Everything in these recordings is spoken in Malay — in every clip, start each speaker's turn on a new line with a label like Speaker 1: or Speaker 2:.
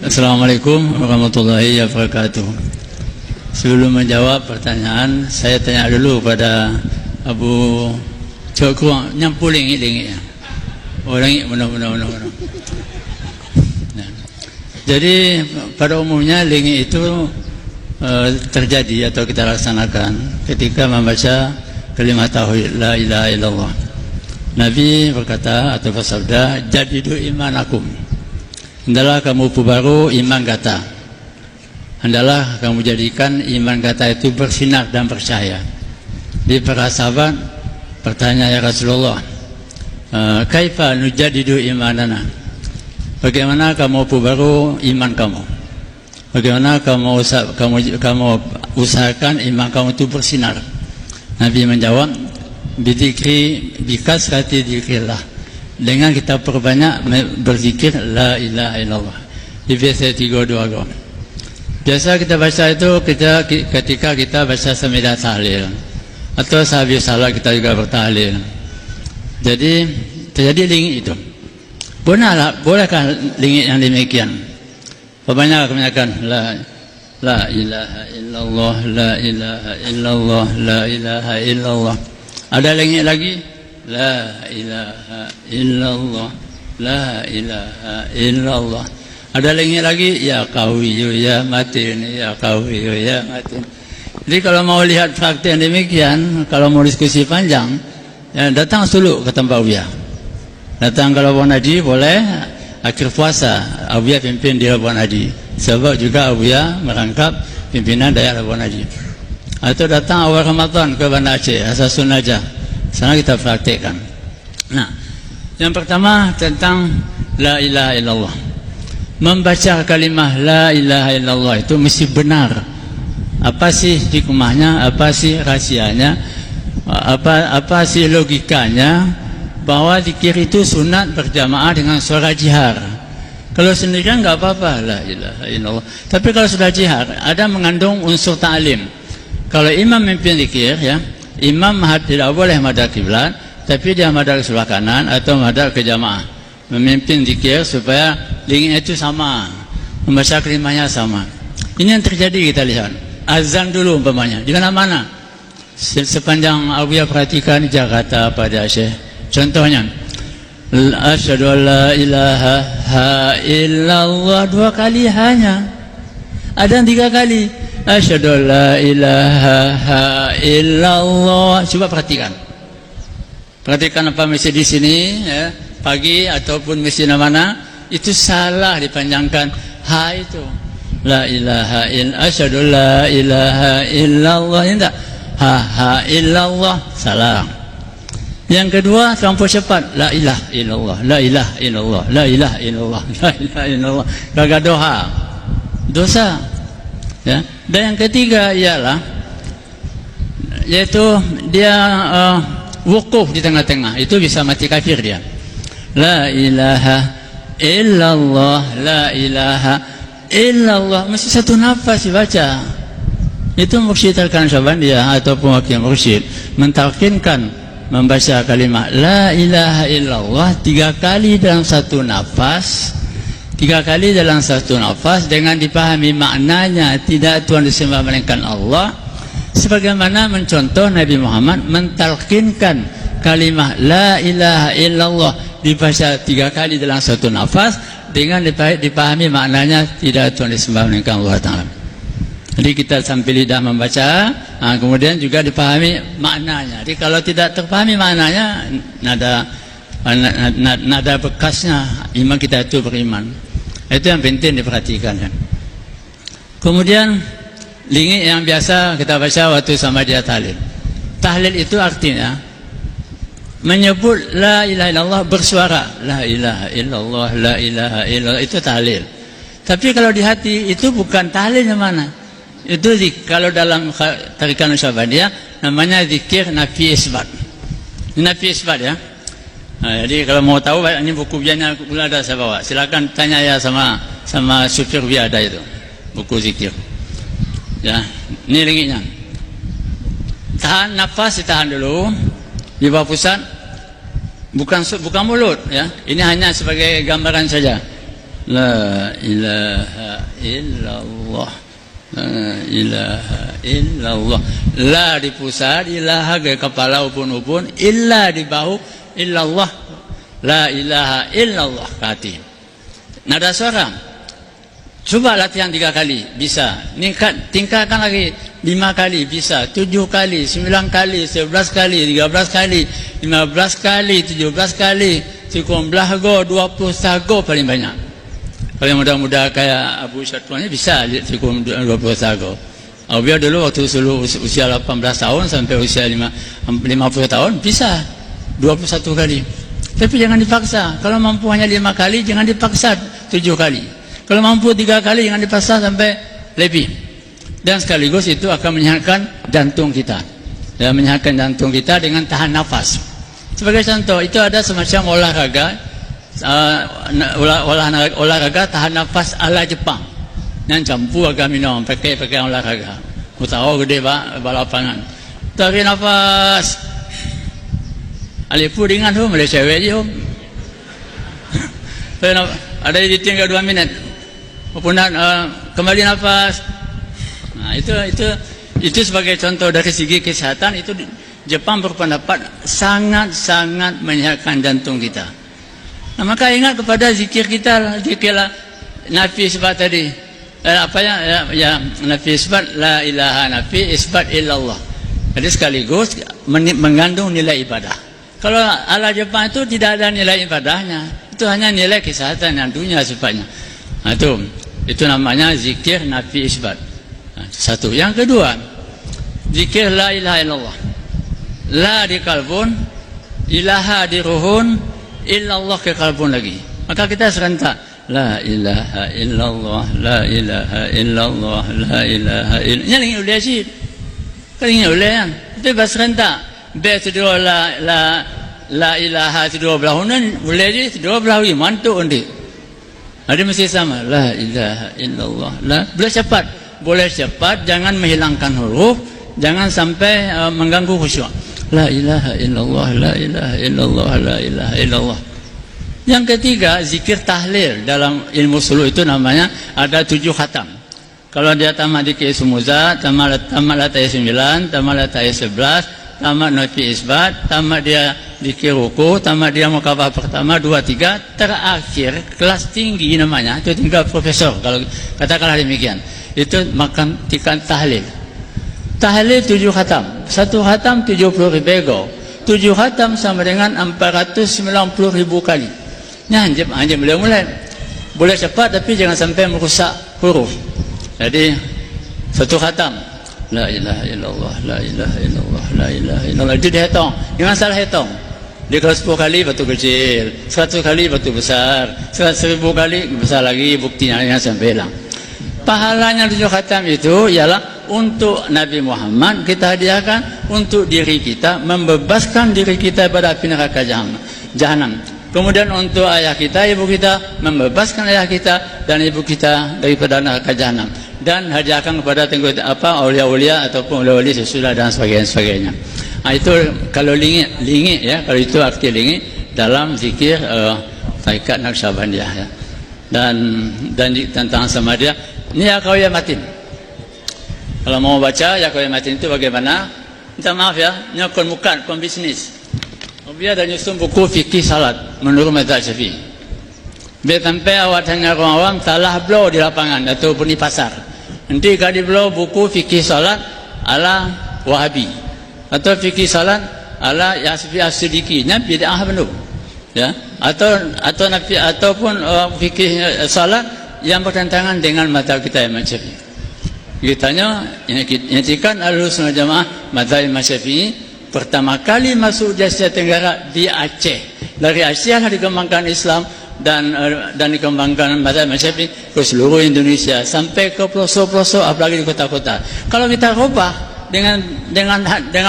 Speaker 1: Assalamualaikum warahmatullahi wabarakatuh. Sebelum menjawab pertanyaan, saya tanya dulu pada Abu Cokro, nyampu lingi-lingi ya. Oh, lingi benar. Nah. Jadi pada umumnya lingi itu terjadi atau kita laksanakan ketika membaca kalimat tauhid la ilaha illallah. Nabi berkata atau bersabda, jadidu imanakum. Hendaklah kamu perbaru iman kata. Hendaklah kamu jadikan iman kata itu bersinar dan percaya. Di para sahabat bertanya, ya Rasulullah, kaifa nujadidu imanana? Bagaimana kamu perbaru iman kamu? Bagaimana kamu usahakan iman kamu itu bersinar? Nabi menjawab, bidzikri bikasrati dzikrillah. Dengan kita perbanyak berzikir la ilaha illallah. Di biasa 322. Biasa kita baca itu ketika kita baca samidah tahlil atau sehabis salat kita juga bertahlil. Jadi terjadi lingit itu. Bolehkah lingit yang demikian? Kebanyakan la ilaha illallah, la ilaha illallah, la ilaha illallah. Ada lingit lagi? La ilaha illallah, la ilaha illallah. Ada lagi ya qawiyu ya matin, ya qawiyu ya matin. Jadi kalau mau lihat praktek yang demikian, kalau mau diskusi panjang, ya datang dulu ke tempat Uya. Datang kalau Abu Haji boleh akhir puasa Uya pimpin di Abu Haji. Sebab juga Uya merangkap pimpinan daerah Abu Haji. Atau datang awal Ramadan ke Banda Aceh, Asasun Najah. Sana kita praktekkan. Nah, yang pertama tentang la ilaha illallah. Membaca kalimah la ilaha illallah itu mesti benar. Apa sih hikmahnya? Apa sih rahasianya? Apa sih logikanya bahwa zikir itu sunat berjamaah dengan suara jihar? Kalau sendirian nggak apa-apa la ilaha illallah. Tapi kalau sudah jihar, ada mengandung unsur ta'lim. Kalau imam memimpin zikir ya, imam tidak boleh madhab kiblat, tapi dia madhab ke sebelah kanan atau madhab ke jamaah, memimpin zikir supaya lingnya itu sama, membaca kelimanya sama. Ini yang terjadi, kita lihat azan dulu umpamanya di mana-mana sepanjang Abuya perhatikan di Jakarta pada Aceh. Contohnya asyhadu an la ilaha illallah 2 kali hanya, ada 3 kali asyhadu an la ilaha illallah. Coba perhatikan apa mesti di sini ya, pagi ataupun mesti mana itu salah dipanjangkan ha itu la ilaha illallah, asyhadu la ilaha illallah, ini enggak ha illallah, salah. Yang kedua terlampau cepat, la ilaha illallah, la ilaha illallah, la ilaha illallah, la ilaha illallah, gagal dosa ya. Dan yang ketiga ialah yaitu dia wukuf di tengah-tengah, itu bisa mati kafir dia. La ilaha illallah, la ilaha illallah, mesti satu nafas dibaca. Itu mursyid Al-Kansabandia ataupun wakil mursyid mentalkinkan membaca kalimat la ilaha illallah 3 kali dalam satu nafas. 3 kali dalam satu nafas dengan dipahami maknanya, tidak Tuhan disembah melainkan Allah, sebagaimana mencontoh Nabi Muhammad mentalkinkan kalimah la ilaha illallah dibaca 3 kali dalam satu nafas dengan dipahami maknanya, tidak Tuhan disembah melainkan Allah Ta'ala. Jadi kita sambil lidah membaca, kemudian juga dipahami maknanya. Jadi kalau tidak terpahami maknanya, nada bekasnya iman kita itu beriman. Itu yang penting diperhatikan kan. Kemudian lingit yang biasa kita baca waktu sama dia tahlil. Tahlil itu artinya menyebut la ilaha illallah bersuara, la ilaha illallah, la ilaha illallah, itu tahlil. Tapi kalau di hati itu bukan tahlil yang mana? Itu kalau dalam tarikan Syabadiyah namanya zikir nafi isbat. Nafi isbat ya. Nah, jadi kalau mau tahu ini buku biarnya ada saya bawa. Silakan tanya ya sama supir biar ada itu buku zikir. Ya, ini lingitnya. Tahan nafas, ditahan dulu di bawah pusat, bukan mulut ya. Ini hanya sebagai gambaran saja. La ilaha illallah. La ilaha illallah. La di pusat, ilaha ke kepala upun-upun, illa di bahu, illallah. La ilaha illallah kati. Nada suara. Coba latihan 3 kali, bisa. Tingkatkan lagi 5 kali, bisa. 7 kali, 9 kali, 11 kali, 13 kali, 15 kali, 17 kali, 19 go, 20 sago paling banyak. Kalau yang muda-muda kayak Abu Syatwan ini bisa cukup 20 sago. Biar dulu waktu usia 18 tahun sampai usia 50 tahun bisa 21 kali. Tapi jangan dipaksa. Kalau mampu hanya 5 kali, jangan dipaksa 7 kali. Kalau mampu 3 kali, jangan dipaksa sampai lebih. Dan sekaligus itu akan menyehatkan jantung kita. Dan menyehatkan jantung kita dengan tahan nafas. Sebagai contoh, itu ada semacam olahraga. Olahraga tahan nafas ala Jepang yang campur agak minum pakai olahraga. Aku tahu gede balapangan. Tarik nafas. Alipu ringan tu, boleh cewek je. Ada ditinggal 2 minit. Kemudian kembali nafas. Nah, itu sebagai contoh dari segi kesehatan. Itu Jepang berpendapat sangat-sangat menyehatkan jantung kita. Nah, maka ingat kepada zikir kita, zikirlah nafi isbat tadi. Ya nafi isbat, la ilaha nafi isbat illallah. Jadi sekaligus mengandung nilai ibadah. Kalau ala Jepang itu tidak ada nilai ibadahnya, itu hanya nilai kesehatan yang dunia sifatnya. Nah, itu namanya zikir nafi isbat. Nah, satu. Yang kedua, zikir la ilaha illallah. La di kalbun, ilaha di ruhun, illallah ke kalbun lagi. Maka kita serentak la ilaha illallah, la ilaha illallah, la ilaha illallah. Ini lagi boleh sih. Kan ini boleh kan? Itu bahasa serentak. Be tu la ilaha tu 2 belah unan boleh je 2 belah iman tu undi. Ada mesti sama la ilaha illallah. La boleh cepat. Boleh cepat, jangan menghilangkan huruf, jangan sampai mengganggu khusyuk. La ilaha illallah, la ilaha illallah, la ilaha illallah. Yang ketiga, zikir tahlil. Dalam ilmu suluk itu namanya ada 7 khatam. Kalau dia tamat di Sumuza, tamat latai 9, tamat latai 11, tamat nafi isbat, tamat dia di ruku, tamat dia mukabah pertama, 2, 3, terakhir kelas tinggi namanya, itu tinggal profesor. Kalau katakanlah demikian, itu makan tikan tahlil. Tahlil 7 khatam. 1 khatam 70.000 ego. 7 khatam sama dengan 490.000 kali. Nah, hanya mulai. Boleh cepat tapi jangan sampai merusak huruf. Jadi 1 khatam la ilaha illallah, la ilaha illallah, la ilaha illallah. Itu dihitung. Jangan salah hitung. Dia kalau 10 kali batu kecil, 100 kali batu besar, 100.000 kali besar lagi, buktinya jangan sampai hilang. Pahalanya 7 khatam itu ialah untuk Nabi Muhammad kita hadiahkan, untuk diri kita, membebaskan diri kita pada api neraka jahanam. Kemudian untuk ayah kita, ibu kita, membebaskan ayah kita dan ibu kita daripada neraka jahanam. Dan hadiahkan kepada aulia-aulia ataupun aulia-aulia sesudah dan sebagainya. Nah, itu kalau lingit ya, kalau itu arti lingit dalam zikir tarikat Naqsyabandiyah ya. Dan tentang sama dia, ini Yaqawiyah Matin. Kalau mau baca Yaqawiyah Matin itu bagaimana? Minta maaf ya, nyokon bukan bisnis. Biar ada nyusun buku fikih salat menurut mazhab Syafi'i. Biar sampai awak tanya orang awam salah blow di lapangan ataupun di pasar. Nanti kalau di blow buku fikih salat ala Wahabi atau fikih salat ala Yasfi As-Siddiqi, nya bid'ah benar. Ya, ataupun fikih salat yang bertentangan dengan mazhab kita Imam Syafi'i. Kitanya nyatikan Ahlussunnah Jamaah mazhab Imam Syafi'i pertama kali masuk di Asia Tenggara di Aceh. Dari Aceh lah dikembangkan Islam dan dikembangkan mazhab Syafi'i ke seluruh Indonesia sampai ke pelosok-pelosok, apalagi di kota-kota. Kalau kita rubah dengan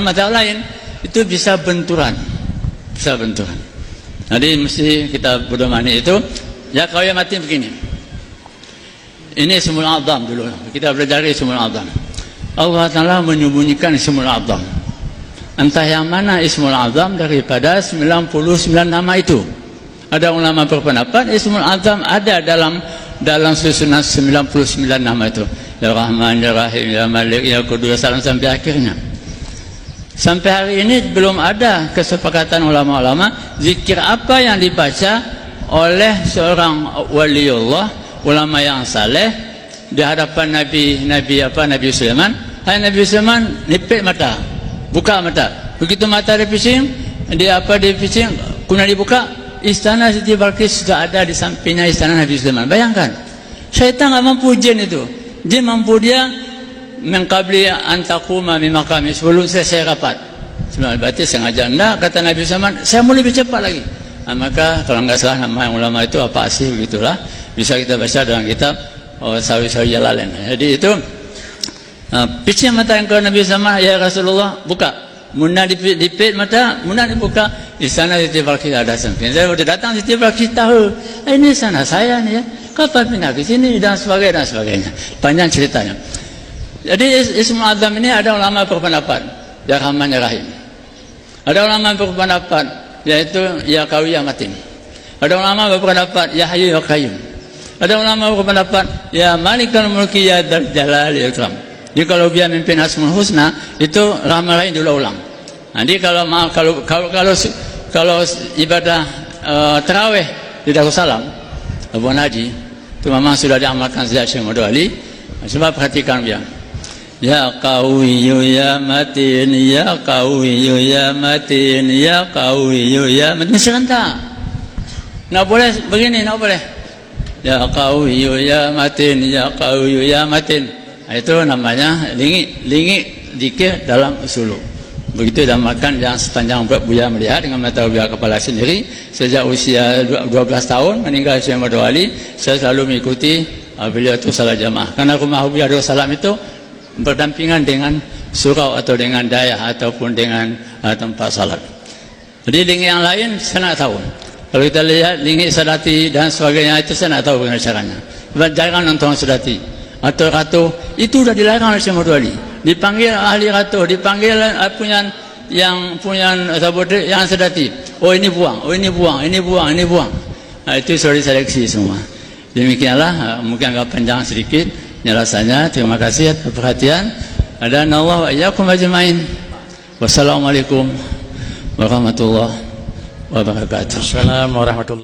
Speaker 1: mazhab lain, itu bisa benturan. Jadi mesti kita berdomani itu. Ya Yaqawiyah Matin begini. Ini Ismul A'zam dulu. Kita belajar Ismul A'zam. Allah Ta'ala menyembunyikan Ismul A'zam. Entah yang mana Ismul Azam daripada 99 nama itu. Ada ulama berpendapat Ismul Azam ada dalam susunan 99 nama itu. Ya Rahman, Ya Rahim, Ya Malik, Ya Qudus, sampai akhirnya. Sampai hari ini belum ada kesepakatan ulama-ulama zikir apa yang dibaca oleh seorang waliullah, ulama yang saleh di hadapan Nabi Sulaiman. Hai Nabi Sulaiman, nipit mata, buka mata. Begitu mata dipising, dipising, kemudian dibuka, istana Siti Balqis sudah ada di sampingnya istana Nabi Sulaiman. Bayangkan, syaitan nggak mampu jin itu. Jin mampu dia mengkabli antakuma mimakami, sebelum saya rapat. Sebenarnya berarti sengaja enggak, kata Nabi Sulaiman, saya mau lebih cepat lagi. Maka kalau nggak salah nama yang ulama itu apa sih, begitulah, bisa kita baca dalam kitab Sawi-Sawi Jalalain. Jadi itu pising mata yang ke Nabi Sulaiman, ya Rasulullah, buka. Muna dipit mata, muna dibuka, di sana Siti Balqis ada samping. Saya sudah datang, Siti Balqis tahu, ini sana saya nih ya, kapan pindah ke sini dan sebagainya. Panjang ceritanya. Jadi Ismul Azam ini ada ulama berpendapat Ya Rahman, Ya Rahim. Ada ulama berpendapat yaitu Ya Qawi, Ya Matin. Ada ulama berpendapat Ya Hayyu, Ya Qayyum. Ada ulama berpendapat Ya Malikul Mulki, Ya Dzal Jalali wal Ikram. Jadi kalau dia mimpin Asmaul Husna itu Rahman lain diulang. Nanti kalau ibadah tarawih di Darussalam Abu Naji itu memang sudah diamalkan sejak Syekh Muhammad Ali. Coba perhatikan dia. Ya Qawiyyu Ya Matin, Ya Qawiyyu Ya Matin, Ya Qawiyyu Ya Matin. Serentak. Nggak boleh begini, nggak boleh. Ya Qawiyyu Ya Matin, Ya Qawiyyu Ya Matin. Itu namanya lingi zikir dalam usulu. Begitu diamalkan yang sepanjang Buya melihat dengan mata Buya kepala sendiri sejak usia 12 tahun meninggal Syekh Muhammad Ali. Saya selalu mengikuti beliau itu salat jamaah. Karena rumah Buya Darussalam itu berdampingan dengan surau atau dengan dayah ataupun dengan tempat salat. Jadi lingi yang lain saya nak tahu. Kalau kita lihat lingi Sadati dan sebagainya itu saya nak tahu bagaimana caranya. Jangan nonton Sadati atau ratu itu sudah dilarang oleh Syekh Muhammad Ali. Dipanggil ahli ratu, dipanggil yang punya yang Sadati. Oh ini buang, oh ini buang, ini buang, ini buang. Itu sudah diseleksi semua. Demikianlah, mungkin agak panjang sedikit penjelasannya. Terima kasih atas perhatian. Adanallahu wa iyyakum ajmain. Wassalamualaikum warahmatullahi wabarakatuh.
Speaker 2: Assalamualaikum warahmatullahi